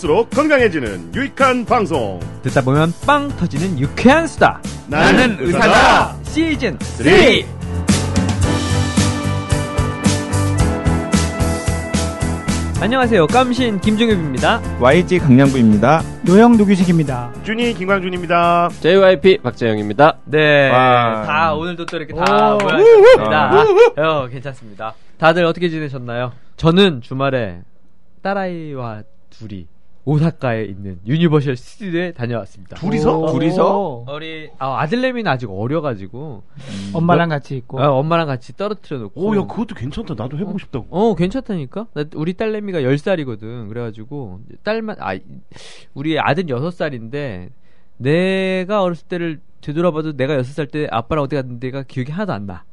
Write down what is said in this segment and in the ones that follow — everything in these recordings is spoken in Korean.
들을수록 건강해지는 유익한 방송. 듣다 보면 빵 터지는 유쾌한 수다. 나는 의사다. 시즌 3. 안녕하세요. 깜신 김종엽입니다. YG 강량구입니다. 노영 노규식입니다. 준이 김광준입니다. JYP 박재영입니다. 네. 와. 다 오늘도 또 이렇게 다 모여있습니다. 괜찮습니다. 다들 어떻게 지내셨나요? 저는 주말에 딸아이와 둘이 오사카에 있는 유니버셜 스튜디오에 다녀왔습니다. 둘이서? 우리 아들내미는 아직 어려가지고 엄마랑 같이 있고. 엄마랑 같이 떨어뜨려 놓고. 오, 야, 그것도 괜찮다. 나도 해보고 싶다고. 괜찮다니까? 우리 딸내미가 10살이거든. 그래가지고, 우리 아들 6살인데, 내가 어렸을 때를 되돌아봐도 내가 6살 때 아빠랑 어디 갔는데가 기억이 하나도 안 나.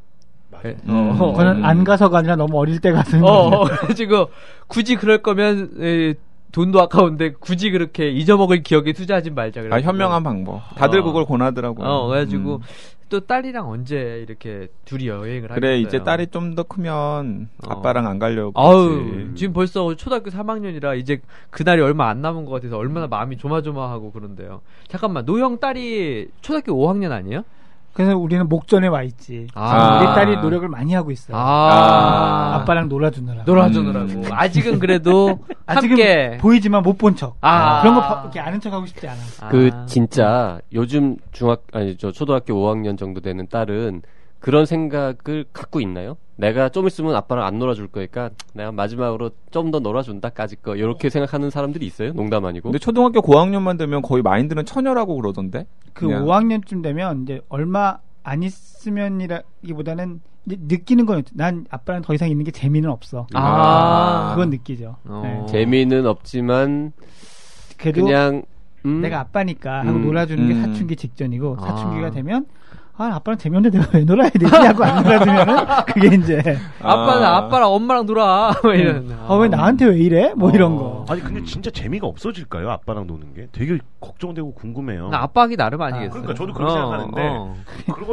그건 안 가서가 아니라 너무 어릴 때 가서. 그래가지고, 굳이 그럴 거면, 돈도 아까운데 굳이 그렇게 잊어먹을 기억에 투자하지 말자. 현명한 방법. 다들 그걸 권하더라고요. 그래가지고 또 딸이랑 언제 이렇게 둘이 여행을 하겠어요. 그래, 이제 딸이 좀 더 크면 아빠랑 안 가려고. 지금 벌써 초등학교 3학년이라 이제 그날이 얼마 안 남은 것 같아서 얼마나 마음이 조마조마하고 그런데요. 잠깐만, 노형 딸이 초등학교 5학년 아니에요? 그래서 우리는 목전에 와 있지. 우리 딸이 노력을 많이 하고 있어요. 아빠랑 놀아주느라고. 아직은 그래도 함께 보이지만 못 본 척. 그런 거 이렇게 아는 척 하고 싶지 않아. 진짜 요즘 초등학교 5학년 정도 되는 딸은 그런 생각을 갖고 있나요? 내가 좀 있으면 아빠랑 안 놀아줄 거니까 내가 마지막으로 좀 더 놀아준다까지 거 이렇게 생각하는 사람들이 있어요? 농담 아니고. 근데 초등학교 고학년만 되면 거의 마인드는 처녀라고 그러던데. 그냥. 5학년쯤 되면 이제 얼마 안 있으면이라기보다는 이제 느끼는 거예요. 난 아빠랑 더 이상 있는 게 재미는 없어. 그건 느끼죠. 네. 재미는 없지만 그래도 그냥 내가 아빠니까 하고 놀아주는 게 사춘기 직전이고 사춘기가 되면 아빠랑 재미없는데 내가 왜 놀아야 되지? 하고 안 놀아주면은 그게 이제 아빠랑 엄마랑 놀아. 이런. 왜 나한테 왜 이래? 이런 거. 아니, 근데 진짜 재미가 없어질까요? 아빠랑 노는 게 되게 걱정되고 궁금해요. 아빠 하기 나름 아니겠어요? 그러니까 저도 그렇게 생각하는데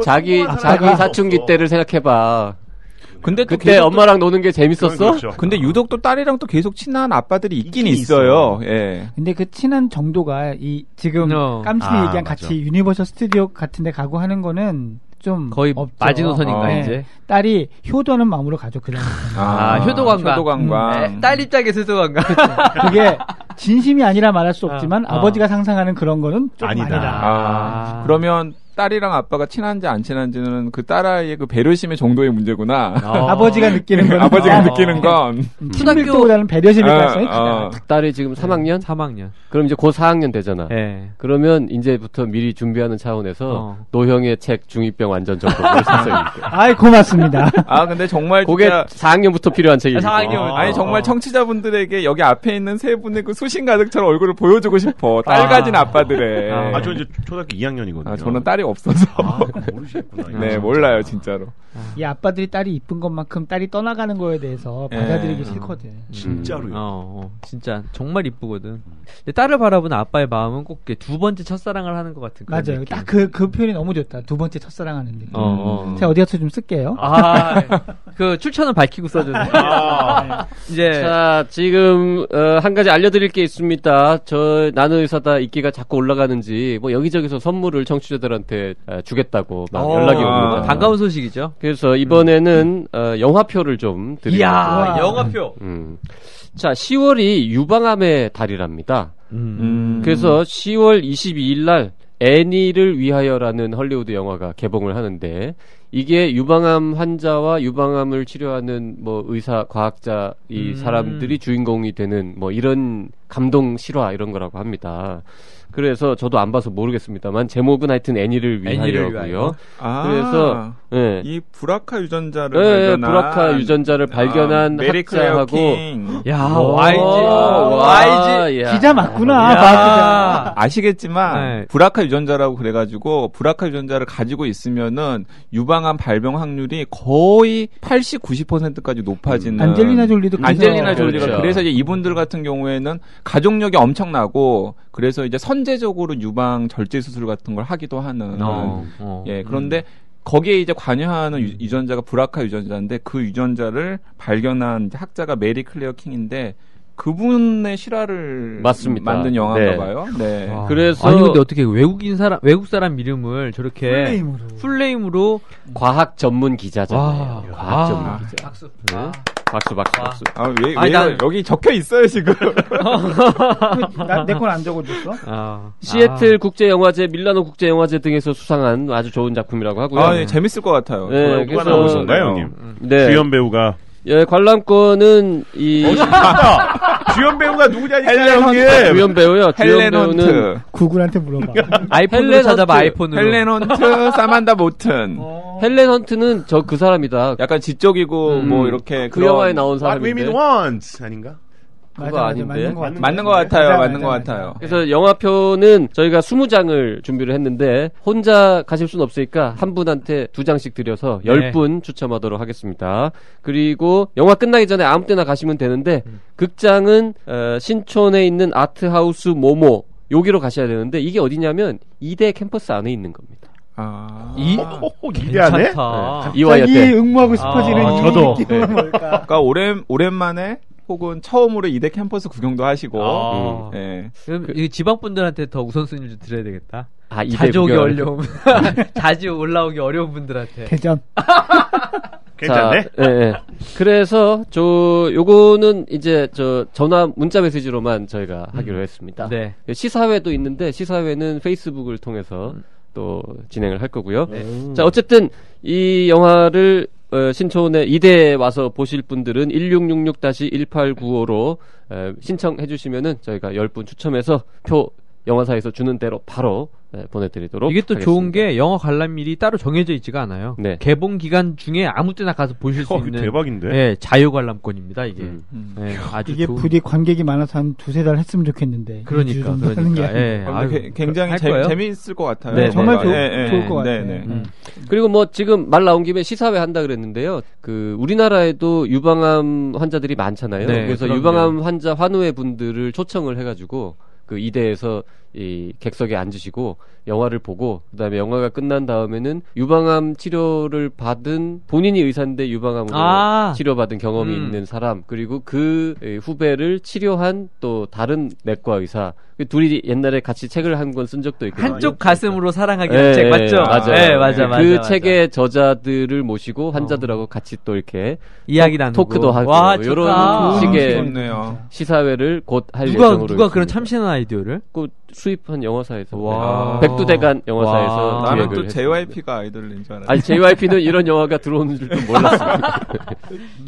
자기 사춘기 때를 생각해봐. 근데 또 그때 엄마랑 노는 게 재밌었어? 그렇죠. 근데 유독 또 딸이랑 또 계속 친한 아빠들이 있긴 있어요. 예. 근데 그 친한 정도가 지금 깜신이 얘기한 같이 유니버설 스튜디오 같은데 가고 하는 거는 좀 거의 없죠. 마지노선인가 이제. 딸이 효도하는 마음으로 가죠. 그냥. 효도관광. 딸 입장에서 효도관광. 그게 진심이 아니라 말할 수 없지만 아버지가 상상하는 그런 거는 좀 아니다. 그러면 딸이랑 아빠가 친한지 안 친한지는 그 딸아이의 그 배려심의 정도의 문제구나. 아버지가 느끼는 건. 아버지가 느끼는 건. 친밀도보다는 배려심일 가능성이 크다. 딸이 지금 3학년? 3학년. 그럼 이제 곧 4학년 되잖아. 네. 그러면 이제부터 미리 준비하는 차원에서 노형의 책 중이병 완전 정복을 샀어요. 고맙습니다. 근데 정말 그게 4학년부터 필요한 책이죠. 4학년. 아니 정말 청취자분들에게 여기 앞에 있는 세 분의 그 수신 가득처럼 얼굴을 보여주고 싶어. 딸 가진 아빠들의. 저 이제 초등학교 2학년이거든요. 저는 딸이 없어서. 모르시겠구나. 네, 몰라요, 진짜로. 이 아빠들이 딸이 이쁜 것만큼 딸이 떠나가는 거에 대해서 받아들이기 싫거든. 진짜로요. 진짜 정말 이쁘거든. 근데 딸을 바라보는 아빠의 마음은 꼭 두 번째 첫사랑을 하는 것 같은. 맞아요. 딱 그 표현이 너무 좋다. 두 번째 첫사랑하는 느낌. 제가 어디 가서 좀 쓸게요. 그 출처는 밝히고 써주세요. 이제 자, 지금 한 가지 알려드릴 게 있습니다. 나는 의사다 인기가 자꾸 올라가는지 여기저기서 선물을 청취자들한테 주겠다고 연락이 옵니다. 반가운 소식이죠. 그래서 이번에는 영화표를 좀 드리려고. 이야, 영화표. 자, 10월이 유방암의 달이랍니다. 그래서 10월 22일 날 애니를 위하여라는 헐리우드 영화가 개봉을 하는데, 이게 유방암 환자와 유방암을 치료하는 의사, 과학자 이 사람들이 주인공이 되는 이런 감동 실화 이런 거라고 합니다. 그래서 저도 안 봐서 모르겠습니다만 제목은 하여튼 애니를 위하여고요. 그래서 이 브라카 유전자를 발견한 학자하고 YG 기자 맞구나. 아시겠지만 브라카 유전자라고 그래가지고 브라카 유전자를 가지고 있으면은 유방암 발병 확률이 거의 80, 90%까지 높아지는. 안젤리나 졸리도 졸리가 그래서 이제 이분들 같은 경우에는 가족력이 엄청나고 그래서 이제 선제적으로 유방 절제 수술 같은 걸 하기도 하는. 그런데 거기에 이제 관여하는 유전자가 브라카 유전자인데 그 유전자를 발견한 학자가 메리 클레어 킹인데 그분의 실화를 맞습니다. 만든 영화인가 봐요. 네. 그래서 아니 근데 어떻게 외국 사람 이름을 저렇게 풀네임으로 과학 전문 기자잖아요. 과학 전문 기자. 박수. 박수. 왜 여기 적혀 있어요 지금? 내 건 안 적어줬어? 시애틀 국제영화제, 밀라노 국제영화제 등에서 수상한 아주 좋은 작품이라고 하고요. 네, 재밌을 것 같아요. 네, 누가 나오신가요, 형님? 네. 주연 배우가. 예, 관람권은 주연 배우가 누구냐니까 헬렌 형님. 주연 배우요. 주연 배우는 구글한테 물어봐. 아이폰으로 찾아봐. 아이폰으로. 헬렌 헌트, 사만다 모튼. 헬렌 헌트는 저 그 사람이다. 약간 지적이고 뭐 이렇게 그 영화에 나온 What 사람인데. Women Want 아닌가? 그거 아닌데. 맞는 것 같아요. 그래서 영화표는 저희가 20장을 준비를 했는데 혼자 가실 수는 없으니까 한 분한테 2장씩 드려서 10분 추첨하도록 하겠습니다. 그리고 영화 끝나기 전에 아무 때나 가시면 되는데 극장은 신촌에 있는 아트하우스 모모 여기로 가셔야 되는데 이게 어디냐면 이대 캠퍼스 안에 있는 겁니다. 기대하네. 이화여대. 응모하고 싶어지는 저도. 느낌은 뭘까? 그러니까 오랜만에 혹은 처음으로 이대 캠퍼스 구경도 하시고. 네. 그럼 지방 분들한테 더 우선순위를 좀 드려야 되겠다. 자주 오기 어려운 자주 올라오기 어려운 분들한테. 대전. 괜찮네. 네. 그래서 요거는 이제 전화 문자 메시지로만 저희가 하기로 했습니다. 네. 시사회도 있는데 시사회는 페이스북을 통해서 또 진행을 할 거고요. 자, 어쨌든 이 영화를 신촌에 이대에 와서 보실 분들은 1666-1895로 신청해 주시면은 저희가 10분 추첨해서 표 영화사에서 주는 대로 바로 보내드리도록 이게 또 하겠습니다. 좋은 게 영화 관람일이 따로 정해져 있지가 않아요. 네. 개봉 기간 중에 아무 때나 가서 보실 수 있는 대박인데. 네, 자유 관람권입니다. 이게 네, 아주 이게 좋은... 부디 관객이 많아서 한 2-3달 했으면 좋겠는데. 그러니까. 네. 굉장히 재미있을 것 같아요. 네, 정말 좋을 것 같아요. 그리고 뭐 지금 말 나온 김에 시사회 한다 그랬는데요. 우리나라에도 유방암 환자들이 많잖아요. 네, 그래서 그럼요. 유방암 환자 환우회 분들을 초청을 해가지고 그 이대에서 이 객석에 앉으시고 영화를 보고 그다음에 영화가 끝난 다음에는 유방암 치료를 받은 본인이 의사인데 유방암으로 치료받은 경험이 있는 사람 그리고 그 후배를 치료한 또 다른 내과 의사 둘이 옛날에 같이 책을 한 권 쓴 적도 있거든요. 한쪽 가슴으로 사랑하기라는 책 맞죠? 맞아요. 네, 맞아. 그 책의 저자들을 모시고 환자들하고 같이 또 이렇게 이야기 나누고 토크도 하고 이런 식의 시사회를 곧 할 예정으로 누가 그런 참신한 아이디어를 수입한 영화사에서 와. 백두대간 영화사에서 나는 또 JYP가 아이돌을 낸 줄 알았어. 아니 JYP는 이런 영화가 들어오는 줄도 몰랐습니다.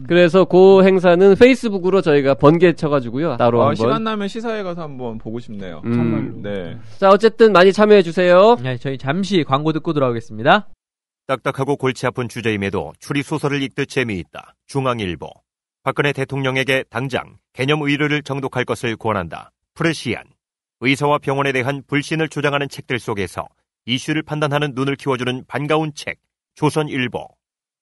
그래서 그 행사는 페이스북으로 저희가 번개 쳐가지고요. 따로 한번 시간 나면 시사회 가서 한번 보고 싶네요. 정말로. 네. 자 어쨌든 많이 참여해 주세요. 네, 저희 잠시 광고 듣고 돌아오겠습니다. 딱딱하고 골치 아픈 주제임에도 추리소설을 읽듯 재미있다. 중앙일보. 박근혜 대통령에게 당장 개념 의료를 정독할 것을 권한다. 프레시안. 의사와 병원에 대한 불신을 주장하는 책들 속에서 이슈를 판단하는 눈을 키워주는 반가운 책. 조선일보.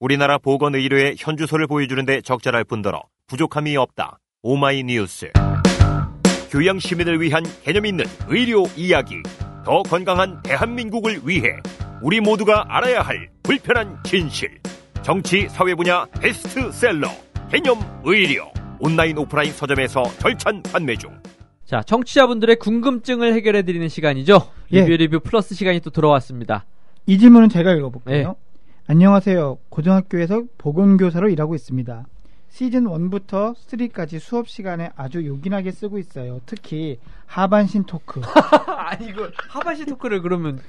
우리나라 보건의료의 현주소를 보여주는데 적절할 뿐더러 부족함이 없다. 오마이뉴스. 교양 시민을 위한 개념 있는 의료 이야기. 더 건강한 대한민국을 위해 우리 모두가 알아야 할 불편한 진실. 정치 사회 분야 베스트셀러 개념 의료. 온라인 오프라인 서점에서 절찬 판매 중. 자, 청취자분들의 궁금증을 해결해드리는 시간이죠. 리뷰 플러스 시간이 또 들어왔습니다. 이 질문은 제가 읽어볼게요. 안녕하세요. 고등학교에서 보건교사로 일하고 있습니다. 시즌 1부터 3까지 수업 시간에 아주 요긴하게 쓰고 있어요. 특히 하반신 토크. 아니 이거 하반신 토크를 그러면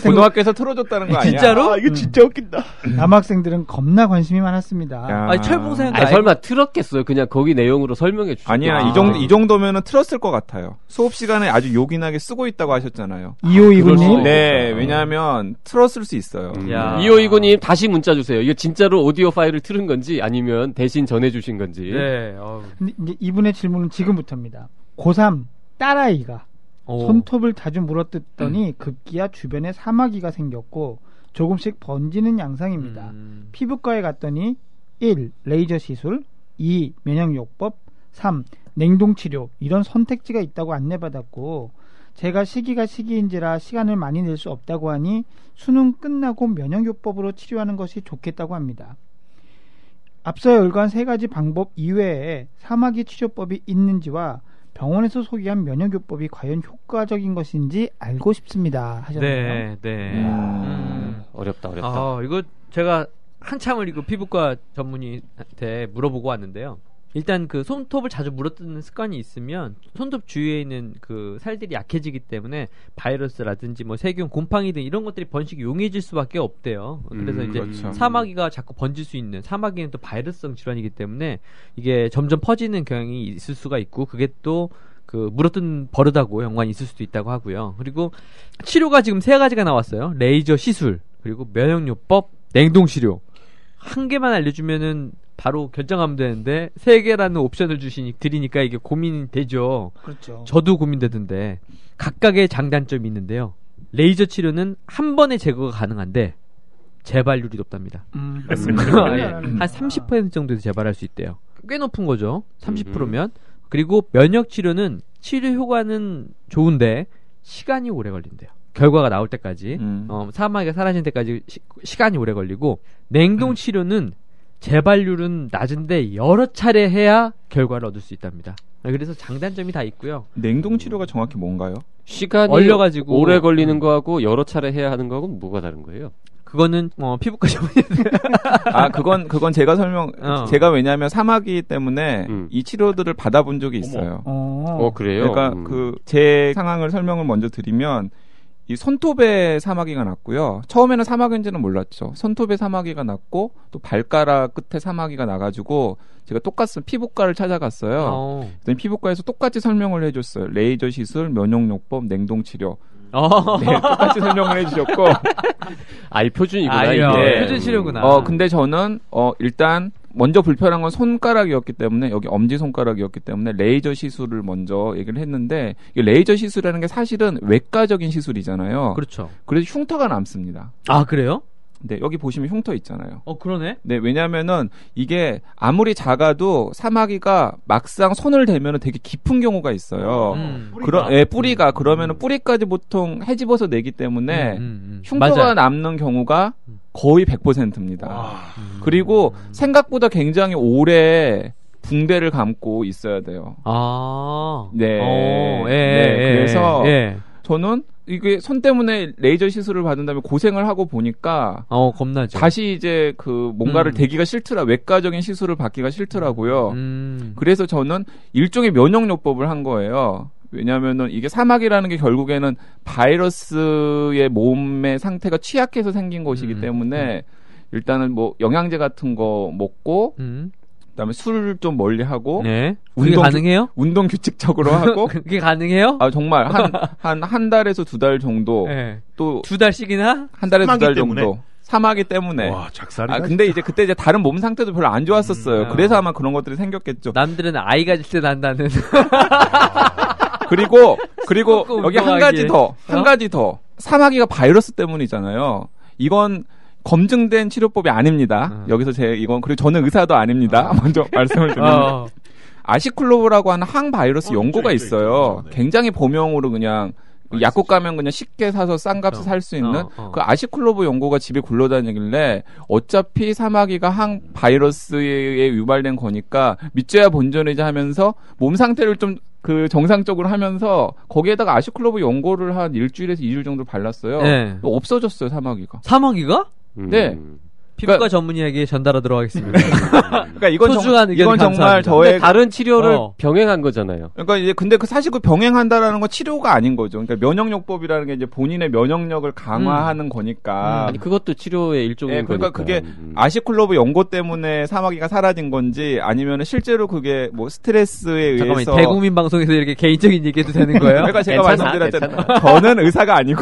고등학교에서 틀어줬다는 거 아니야? 진짜로? 이거 진짜 웃긴다. 남학생들은 겁나 관심이 많았습니다. 아니 철봉사님 설마 틀었겠어요? 그냥 거기 내용으로 설명해 주시죠. 아니야 이 정도면은 틀었을 것 같아요. 수업 시간에 아주 요긴하게 쓰고 있다고 하셨잖아요. 2529님. 네, 왜냐하면 틀었을 수 있어요. 2529님 다시 문자 주세요. 이거 진짜로 오디오 파일을 틀은 건지 아니면 대신 전해주신 건지. 네. 근데 이제 이분의 질문은 지금부터입니다. 고3 딸아이가 손톱을 자주 물어뜯더니 급기야 주변에 사마귀가 생겼고 조금씩 번지는 양상입니다. 피부과에 갔더니 1. 레이저 시술 2. 면역요법 3. 냉동치료 이런 선택지가 있다고 안내받았고 제가 시기가 시기인지라 시간을 많이 낼 수 없다고 하니 수능 끝나고 면역요법으로 치료하는 것이 좋겠다고 합니다. 앞서 열거한 3가지 방법 이외에 사마귀 치료법이 있는지와 병원에서 소개한 면역요법이 과연 효과적인 것인지 알고 싶습니다. 하셨나요? 네. 어렵다. 이거 제가 한참을 이거 피부과 전문의한테 물어보고 왔는데요. 일단 그 손톱을 자주 물어뜯는 습관이 있으면 손톱 주위에 있는 그 살들이 약해지기 때문에 바이러스라든지 뭐 세균, 곰팡이 등 이런 것들이 번식이 용이해질 수밖에 없대요. 그래서 이제 그렇죠. 사마귀가 자꾸 번질 수 있는, 사마귀는 또 바이러스성 질환이기 때문에 이게 점점 퍼지는 경향이 있을 수가 있고, 그게 또 그 물어뜯는 버릇하고 연관이 있을 수도 있다고 하고요. 그리고 치료가 지금 3가지가 나왔어요. 레이저 시술, 그리고 면역요법, 냉동치료. 한 개만 알려주면은 바로 결정하면 되는데 3개라는 옵션을 드리니까 이게 고민이 되죠. 그렇죠. 저도 고민되던데 각각의 장단점이 있는데요. 레이저 치료는 한 번에 제거가 가능한데 재발률이 높답니다. 한 30% 정도에서 재발할 수 있대요. 꽤 높은 거죠. 30%면. 그리고 면역 치료는 치료 효과는 좋은데 시간이 오래 걸린대요. 결과가 나올 때까지 사마귀가 사라진 때까지 시간이 오래 걸리고, 냉동 치료는 재발률은 낮은데 여러 차례 해야 결과를 얻을 수 있답니다. 그래서 장단점이 다 있고요. 냉동 치료가 정확히 뭔가요? 시간이 얼려가지고 오래 걸리는 거하고 여러 차례 해야 하는 거하고 뭐가 다른 거예요? 그거는 피부과 전문의. 그건 제가 왜냐하면 사마귀 때문에 이 치료들을 받아본 적이 있어요. 그래요? 그러니까 제 상황을 설명을 먼저 드리면, 이 손톱에 사마귀가 났고요. 처음에는 사마귀인지는 몰랐죠. 손톱에 사마귀가 났고 또 발가락 끝에 사마귀가 나가지고 제가 똑같은 피부과를 찾아갔어요. 그랬더니 피부과에서 똑같이 설명을 해줬어요. 레이저 시술, 면역요법, 냉동치료. 네, 똑같이 설명을 해주셨고. 이 표준이구나. 이게 표준 치료구나. 근데 저는 일단 먼저 불편한 건 손가락이었기 때문에, 여기 엄지손가락이었기 때문에 레이저 시술을 먼저 얘기를 했는데, 이게 레이저 시술이라는 게 사실은 외과적인 시술이잖아요. 그렇죠. 그래서 흉터가 남습니다. 아, 그래요? 네, 여기 보시면 흉터 있잖아요. 그러네? 네, 왜냐면은 이게 아무리 작아도 사마귀가 막상 손을 대면은 되게 깊은 경우가 있어요. 뿌리가. 그러면은 뿌리까지 보통 헤집어서 내기 때문에 흉터가 맞아요. 남는 경우가 거의 100%입니다. 그리고 생각보다 굉장히 오래 붕대를 감고 있어야 돼요. 그래서 저는 이게 손 때문에 레이저 시술을 받은 다음에 고생을 하고 보니까 겁나죠. 다시 이제 그 뭔가를 대기가 싫더라, 외과적인 시술을 받기가 싫더라고요. 그래서 저는 일종의 면역요법을 한 거예요. 왜냐하면은 이게 사마귀라는 게 결국에는 바이러스의 몸의 상태가 취약해서 생긴 것이기 때문에 일단은 뭐 영양제 같은 거 먹고 그다음에 술을 좀 멀리 하고. 네. 그게 가능해요? 운동 규칙적으로 하고. 그게 가능해요? 정말 한 달에서 2달 정도. 네. 또 2달씩이나? 한 달에서 2달 정도. 사마귀 때문에. 와, 작살이다. 근데 이제 그때 이제 다른 몸 상태도 별로 안 좋았었어요. 그래서 아마 그런 것들이 생겼겠죠. 남들은 아이 가질 때 난다는. 그리고 여기 한 가지 더. 사마귀가 바이러스 때문이잖아요. 이건 검증된 치료법이 아닙니다. 여기서 그리고 저는 의사도 아닙니다. 먼저 말씀을 드리면. 아시클로브라고 하는 항바이러스 연고가 있어요. 굉장히 범용으로 그냥 약국 가면 그냥 쉽게 사서 싼 값에 살 수 있는 그 아시클로브 연고가 집에 굴러다니길래 어차피 사마귀가 항바이러스에 유발된 거니까 믿져야 본전이자 하면서 몸 상태를 좀 그 정상적으로 하면서 거기에다가 아시클로브 연고를 한 일주일에서 2일 정도 발랐어요. 네. 없어졌어요, 사마귀가. 사마귀가? 네. 피부과 전문의에게 전달하도록 하겠습니다. 그러니까 이건 소중한 의견 이건 정말 저의 다른 치료를 병행한 거잖아요. 그러니까 이제 근데 사실 그 병행한다라는 건 치료가 아닌 거죠. 그러니까 면역요법이라는 게 이제 본인의 면역력을 강화하는 거니까. 아니 그것도 치료의 일종인 그러니까 거니까. 그게 아시클로브 연고 때문에 사마귀가 사라진 건지 아니면 실제로 그게 뭐 스트레스에 의해서. 대국민 방송에서 이렇게 개인적인 얘기해도 되는 거예요? 그러니까 제가 말씀드렸잖아요. 저는 의사가 아니고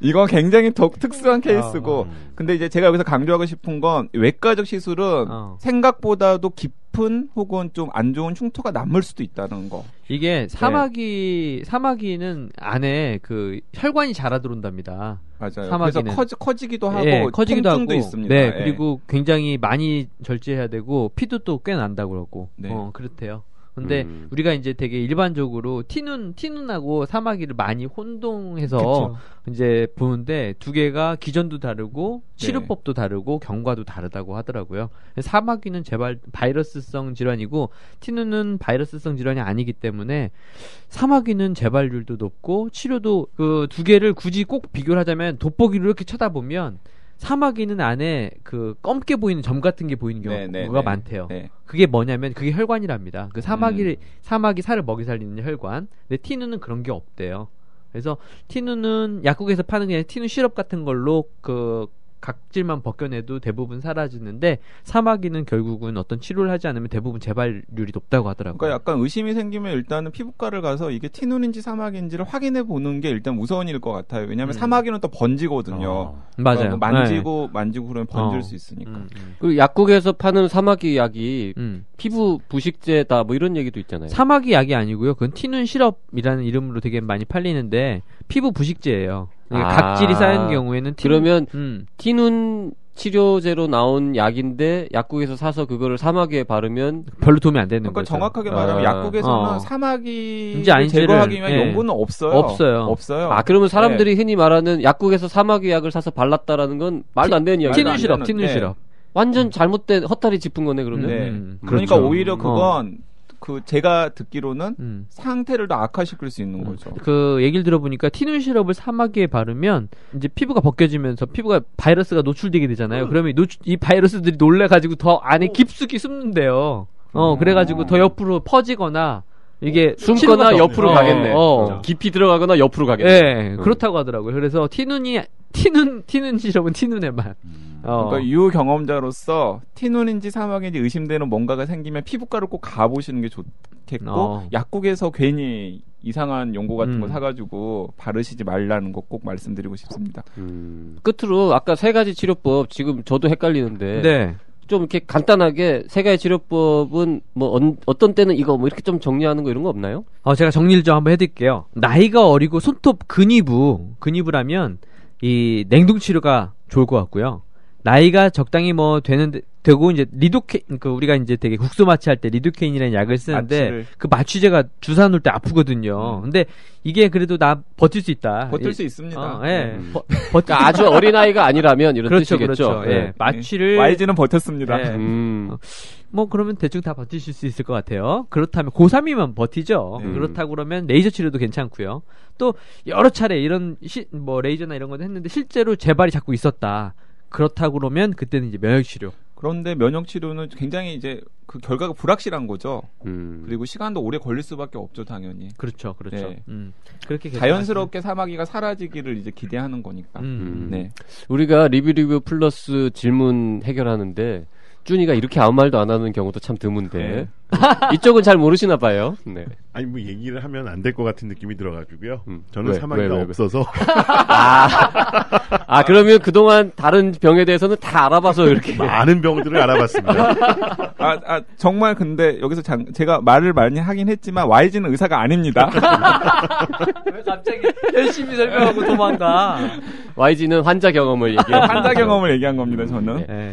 이건 굉장히 특수한 케이스고. 근데 이제 제가 여기서 강조하고 싶은 건 외과적 시술은 생각보다도 깊은 혹은 좀 안 좋은 흉터가 남을 수도 있다는 거. 이게 사마귀는 안에 그 혈관이 자라 들어온답니다. 맞아요. 사마귀는. 그래서 커지기도 하고 커지기도 통증도 하고, 있습니다. 그리고 굉장히 많이 절제해야 되고 피도 또 꽤 난다고 그러고. 그렇대요. 근데 우리가 이제 되게 일반적으로 티눈하고 사마귀를 많이 혼동해서 그쵸. 이제 보는데 두 개가 기전도 다르고 치료법도 다르고 경과도 다르다고 하더라고요. 사마귀는 제발 바이러스성 질환이고 티눈은 바이러스성 질환이 아니기 때문에 사마귀는 재발률도 높고 치료도 그 두 개를 굳이 꼭 비교를 하자면 돋보기로 이렇게 쳐다보면 사마귀는 안에 그 검게 보이는 점 같은 게 보이는 경우가 많대요. 네. 그게 뭐냐면 그게 혈관이랍니다. 그 사마귀 살을 먹이 살리는 혈관. 근데 티눈은 그런 게 없대요. 그래서 티눈은 약국에서 파는 그냥 티눈 시럽 같은 걸로 그 각질만 벗겨내도 대부분 사라지는데 사마귀는 결국은 어떤 치료를 하지 않으면 대부분 재발률이 높다고 하더라고요. 그러니까 약간 의심이 생기면 일단은 피부과를 가서 이게 티눈인지 사마귀인지를 확인해 보는 게 일단 우선 일일 것 같아요. 왜냐하면 사마귀는 또 번지거든요. 맞아요. 만지고 그러면 번질 수 있으니까. 그리고 약국에서 파는 사마귀 약이 피부 부식제다 뭐 이런 얘기도 있잖아요. 사마귀 약이 아니고요. 그건 티눈 시럽이라는 이름으로 되게 많이 팔리는데 피부 부식제예요. 각질이 쌓인 경우에는 그러면 티눈 치료제로 나온 약인데 약국에서 사서 그거를 사마귀에 바르면 별로 도움이 안 되는 그러니까 거죠. 정확하게 말하면 약국에서는 사마귀 제거하기 위한 연고는 없어요. 아 그러면 사람들이 흔히 말하는 약국에서 사마귀 약을 사서 발랐다라는 건 말도 안 되는 이야기예요. 티눈 시럽. 완전 잘못된 헛다리 짚은 거네 그러면. 그러니까 오히려 그건 그 제가 듣기로는 상태를 더 악화시킬 수 있는 거죠. 그 얘기를 들어보니까 티눈 시럽을 사마귀에 바르면 이제 피부가 벗겨지면서 피부가 바이러스가 노출되게 되잖아요. 그러면 이 바이러스들이 놀래가지고 더 안에 깊숙이 숨는데요. 그래가지고 더 옆으로 퍼지거나 이게 숨거나 옆으로 가겠네. 깊이 들어가거나 옆으로 가겠네. 네, 그렇다고 하더라고요. 그래서 티눈 시럽은 티눈에만. 그러니까 유경험자로서 티눈인지 사마귀인지 의심되는 뭔가가 생기면 피부과를 꼭 가보시는 게 좋겠고 약국에서 괜히 이상한 연고 같은 거 사가지고 바르시지 말라는 거 꼭 말씀드리고 싶습니다. 끝으로 아까 세 가지 치료법 지금 저도 헷갈리는데 네. 좀 이렇게 간단하게 세 가지 치료법은 뭐 어떤 때는 이거 뭐 이렇게 좀 정리하는 거 이런 거 없나요? 제가 정리를 좀 한번 해드릴게요. 나이가 어리고 손톱 근위부라면 이 냉동 치료가 좋을 것 같고요. 나이가 적당히 뭐 되고 이제 우리가 이제 되게 국소 마취할 때 리도케인이라는 약을 쓰는데 그 마취제가 주사 놓을 때 아프거든요. 근데 이게 그래도 나 버틸 수 있다. 버틸 수 있습니다. 그러니까 아주 어린 아이가 아니라면 이런 뜻이겠죠. 그렇죠. 예. 마취를 YG는 버텼습니다. 뭐 그러면 대충 다 버티실 수 있을 것 같아요. 그렇다면 고3이면 버티죠. 그렇다고 그러면 레이저 치료도 괜찮고요. 또 여러 차례 이런 뭐 레이저나 이런 거 했는데 실제로 재발이 자꾸 있었다. 그렇다고 그러면 그때는 이제 면역 치료. 그런데 면역 치료는 굉장히 이제 그 결과가 불확실한 거죠. 그리고 시간도 오래 걸릴 수밖에 없죠, 당연히. 그렇죠. 네. 그렇게 자연스럽게 사마귀가 사라지기를 이제 기대하는 거니까. 네. 우리가 리뷰 플러스 질문 해결하는데 준이가 이렇게 아무 말도 안 하는 경우도 참 드문데 이쪽은 잘 모르시나 봐요. 네. 아니 뭐 얘기를 하면 안 될 것 같은 느낌이 들어가지고요. 저는 사마귀가 없어서. 그러면 그동안 다른 병에 대해서는 다 알아봐서 이렇게 많은 병들을 알아봤습니다. 정말 근데 여기서 제가 말을 많이 하긴 했지만 YG는 의사가 아닙니다. 왜 갑자기 열심히 설명하고 도망가? YG는 환자 경험을 얘기한 겁니다. 저는. 네.